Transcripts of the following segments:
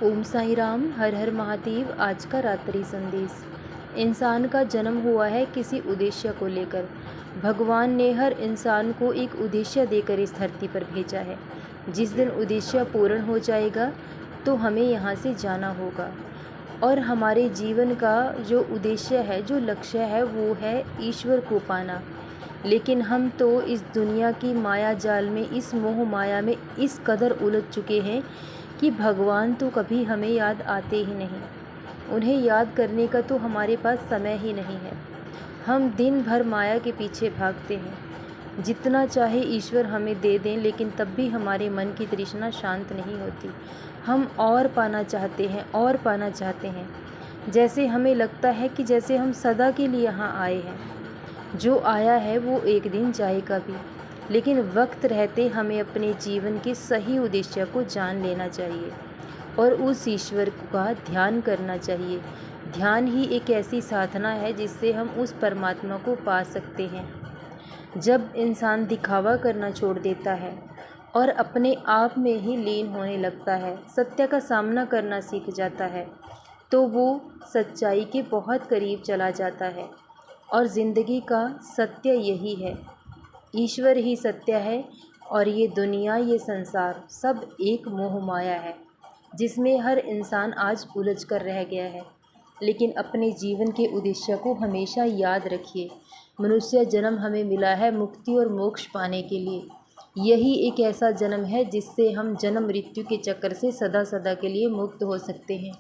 ओम साई राम। हर हर महादेव। आज का रात्रि संदेश। इंसान का जन्म हुआ है किसी उद्देश्य को लेकर। भगवान ने हर इंसान को एक उद्देश्य देकर इस धरती पर भेजा है। जिस दिन उद्देश्य पूर्ण हो जाएगा तो हमें यहाँ से जाना होगा। और हमारे जीवन का जो उद्देश्य है, जो लक्ष्य है, वो है ईश्वर को पाना। लेकिन हम तो इस दुनिया की माया जाल में, इस मोह माया में इस कदर उलझ चुके हैं कि भगवान तो कभी हमें याद आते ही नहीं। उन्हें याद करने का तो हमारे पास समय ही नहीं है। हम दिन भर माया के पीछे भागते हैं। जितना चाहे ईश्वर हमें दे दें, लेकिन तब भी हमारे मन की तृष्णा शांत नहीं होती। हम और पाना चाहते हैं, और पाना चाहते हैं। जैसे हमें लगता है कि जैसे हम सदा के लिए यहाँ आए हैं। जो आया है वो एक दिन जाएगा भी। लेकिन वक्त रहते हमें अपने जीवन के सही उद्देश्य को जान लेना चाहिए और उस ईश्वर का ध्यान करना चाहिए। ध्यान ही एक ऐसी साधना है जिससे हम उस परमात्मा को पा सकते हैं। जब इंसान दिखावा करना छोड़ देता है और अपने आप में ही लीन होने लगता है, सत्य का सामना करना सीख जाता है, तो वो सच्चाई के बहुत करीब चला जाता है। और ज़िंदगी का सत्य यही है, ईश्वर ही सत्य है। और ये दुनिया, ये संसार सब एक मोह माया है जिसमें हर इंसान आज उलझ कर रह गया है। लेकिन अपने जीवन के उद्देश्य को हमेशा याद रखिए। मनुष्य जन्म हमें मिला है मुक्ति और मोक्ष पाने के लिए। यही एक ऐसा जन्म है जिससे हम जन्म मृत्यु के चक्कर से सदा सदा के लिए मुक्त हो सकते हैं।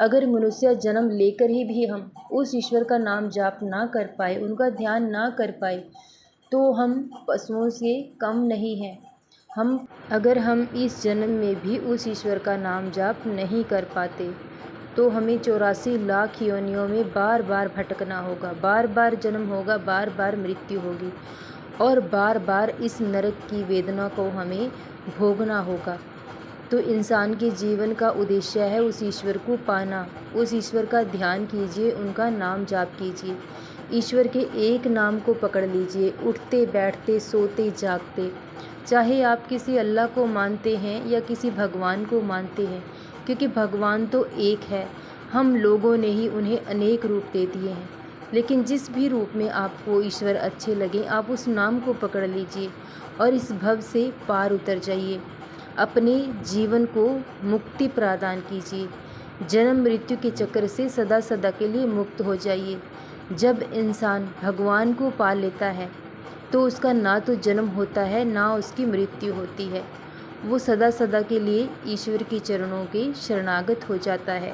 अगर मनुष्य जन्म लेकर ही भी हम उस ईश्वर का नाम जाप ना कर पाए, उनका ध्यान ना कर पाए, तो हम पशुओं से कम नहीं हैं। अगर हम इस जन्म में भी उस ईश्वर का नाम जाप नहीं कर पाते तो हमें 84 लाख योनियों में बार बार भटकना होगा, बार बार जन्म होगा, बार बार मृत्यु होगी और बार बार इस नरक की वेदना को हमें भोगना होगा। तो इंसान के जीवन का उद्देश्य है उस ईश्वर को पाना। उस ईश्वर का ध्यान कीजिए, उनका नाम जाप कीजिए। ईश्वर के एक नाम को पकड़ लीजिए, उठते बैठते सोते जागते। चाहे आप किसी अल्लाह को मानते हैं या किसी भगवान को मानते हैं, क्योंकि भगवान तो एक है। हम लोगों ने ही उन्हें अनेक रूप दे दिए हैं। लेकिन जिस भी रूप में आपको ईश्वर अच्छे लगे, आप उस नाम को पकड़ लीजिए और इस भव से पार उतर जाइए। अपने जीवन को मुक्ति प्रदान कीजिए। जन्म मृत्यु के चक्कर से सदा सदा के लिए मुक्त हो जाइए। जब इंसान भगवान को पा लेता है तो उसका ना तो जन्म होता है, ना उसकी मृत्यु होती है। वो सदा सदा के लिए ईश्वर के चरणों के शरणागत हो जाता है।